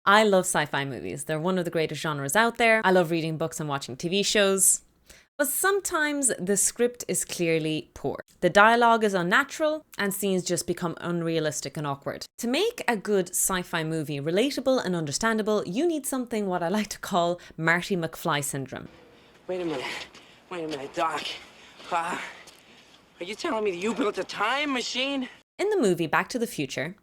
I love sci-fi movies. They're one of the greatest genres out there. I love reading books and watching TV shows. But sometimes the script is clearly poor. The dialogue is unnatural and scenes just become unrealistic and awkward. To make a good sci-fi movie relatable and understandable, you need something what I like to call Marty McFly syndrome. Wait a minute, Doc. Are you telling me that you built a time machine? In the movie Back to the Future,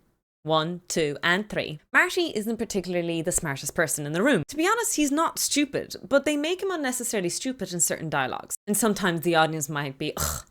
1, 2, and 3, Marty isn't particularly the smartest person in the room. To be honest, he's not stupid, but they make him unnecessarily stupid in certain dialogues. And sometimes the audience might be, ugh,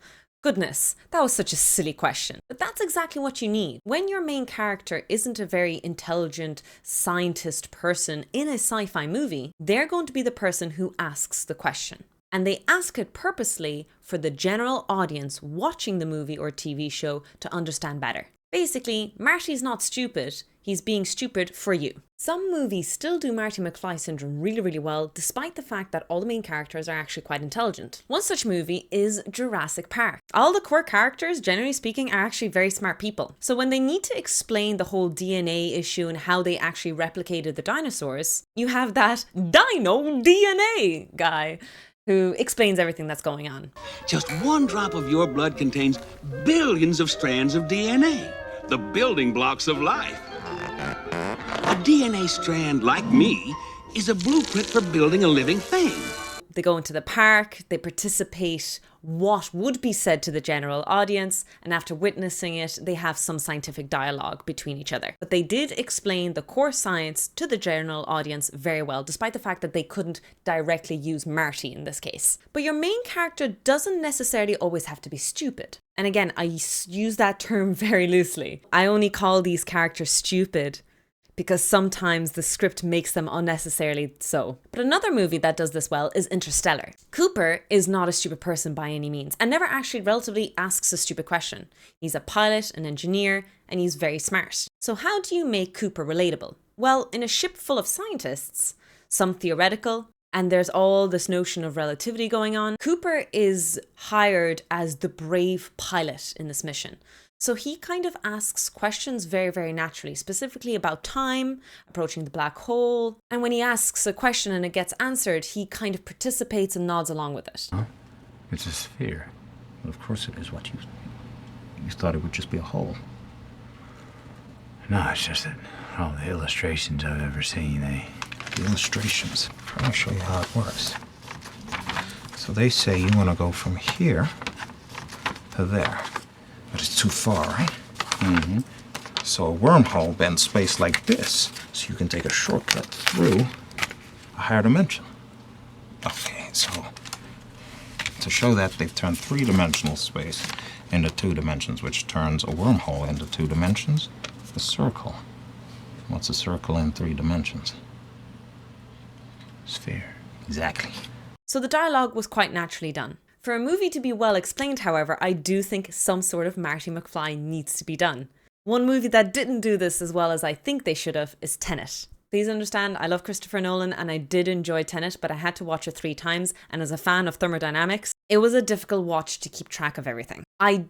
goodness, that was such a silly question. But that's exactly what you need. When your main character isn't a very intelligent scientist person in a sci-fi movie, they're going to be the person who asks the question. And they ask it purposely for the general audience watching the movie or TV show to understand better. Basically, Marty's not stupid, he's being stupid for you. Some movies still do Marty McFly syndrome really, really well, despite the fact that all the main characters are actually quite intelligent. One such movie is Jurassic Park. All the core characters, generally speaking, are actually very smart people. So when they need to explain the whole DNA issue and how they actually replicated the dinosaurs, you have that dino DNA guy who explains everything that's going on. Just one drop of your blood contains billions of strands of DNA, the building blocks of life. A DNA strand, like me, is a blueprint for building a living thing. They go into the park, they participate what would be said to the general audience, and after witnessing it, they have some scientific dialogue between each other. But they did explain the core science to the general audience very well, despite the fact that they couldn't directly use Marty in this case. But your main character doesn't necessarily always have to be stupid. And again, I use that term very loosely. I only call these characters stupid because sometimes the script makes them unnecessarily so. But another movie that does this well is Interstellar. Cooper is not a stupid person by any means, and never actually relatively asks a stupid question. He's a pilot, an engineer, and he's very smart. So how do you make Cooper relatable? Well, in a ship full of scientists, some theoretical, and there's all this notion of relativity going on, Cooper is hired as the brave pilot in this mission. So he kind of asks questions very, very naturally, specifically about time, approaching the black hole. And when he asks a question and it gets answered, he kind of participates and nods along with it. Huh? It's a sphere. Well, of course it is. What you thought it would just be a hole. No, it's just that all the illustrations I've ever seen, the illustrations. I'll show you how it works. So they say you want to go from here to there. But it's too far, right? Mm-hmm. So a wormhole bends space like this, so you can take a shortcut through a higher dimension. Okay, so to show that, they've turned three-dimensional space into 2 dimensions, which turns a wormhole into 2 dimensions. A circle. What's a circle in 3 dimensions? Sphere. Exactly. So the dialogue was quite naturally done. For a movie to be well explained, however, I do think some sort of Marty McFly needs to be done. One movie that didn't do this as well as I think they should have is Tenet. Please understand, I love Christopher Nolan and I did enjoy Tenet, but I had to watch it 3 times, and as a fan of thermodynamics, it was a difficult watch to keep track of everything. I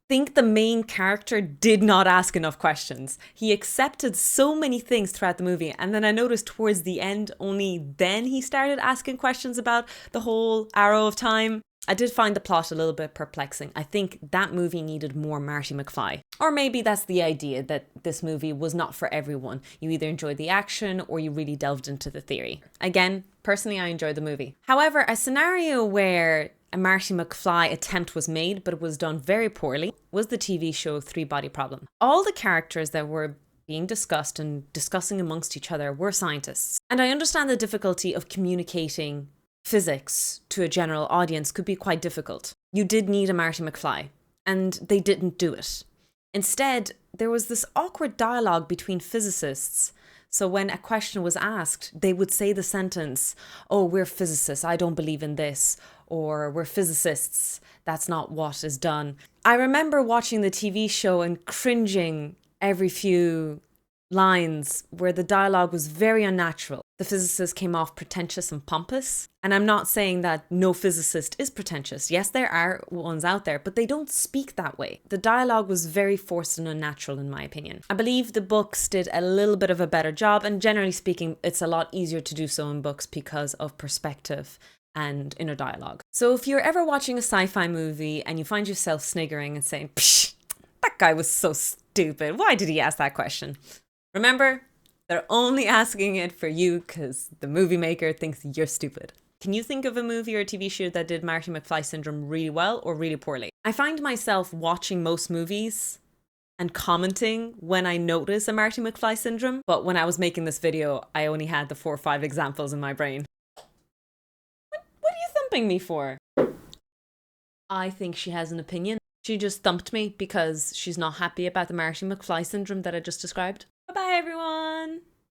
think the main character did not ask enough questions. He accepted so many things throughout the movie, and then I noticed towards the end, only then he started asking questions about the whole arrow of time. I did find the plot a little bit perplexing. I think that movie needed more Marty McFly. Or maybe that's the idea, that this movie was not for everyone. You either enjoyed the action or you really delved into the theory. Again, personally, I enjoyed the movie. However, a scenario where a Marty McFly attempt was made, but it was done very poorly, was the TV show 3 Body Problem. All the characters that were being discussed and discussing amongst each other were scientists. And I understand the difficulty of communicating physics to a general audience could be quite difficult. You did need a Marty McFly, and they didn't do it. Instead, there was this awkward dialogue between physicists. So when a question was asked, they would say the sentence, "Oh, we're physicists, I don't believe in this," or "We're physicists, that's not what is done." I remember watching the TV show and cringing every few lines where the dialogue was very unnatural. The physicist came off pretentious and pompous. And I'm not saying that no physicist is pretentious. Yes, there are ones out there, but they don't speak that way. The dialogue was very forced and unnatural, in my opinion. I believe the books did a little bit of a better job, and generally speaking, it's a lot easier to do so in books because of perspective and inner dialogue. So if you're ever watching a sci-fi movie and you find yourself sniggering and saying, psh, that guy was so stupid, why did he ask that question? Remember, they're only asking it for you because the movie maker thinks you're stupid. Can you think of a movie or a TV show that did Marty McFly syndrome really well or really poorly? I find myself watching most movies and commenting when I notice a Marty McFly syndrome, but when I was making this video, I only had the 4 or 5 examples in my brain. What are you thumping me for? I think she has an opinion. She just thumped me because she's not happy about the Marty McFly syndrome that I just described. Bye-bye, everyone!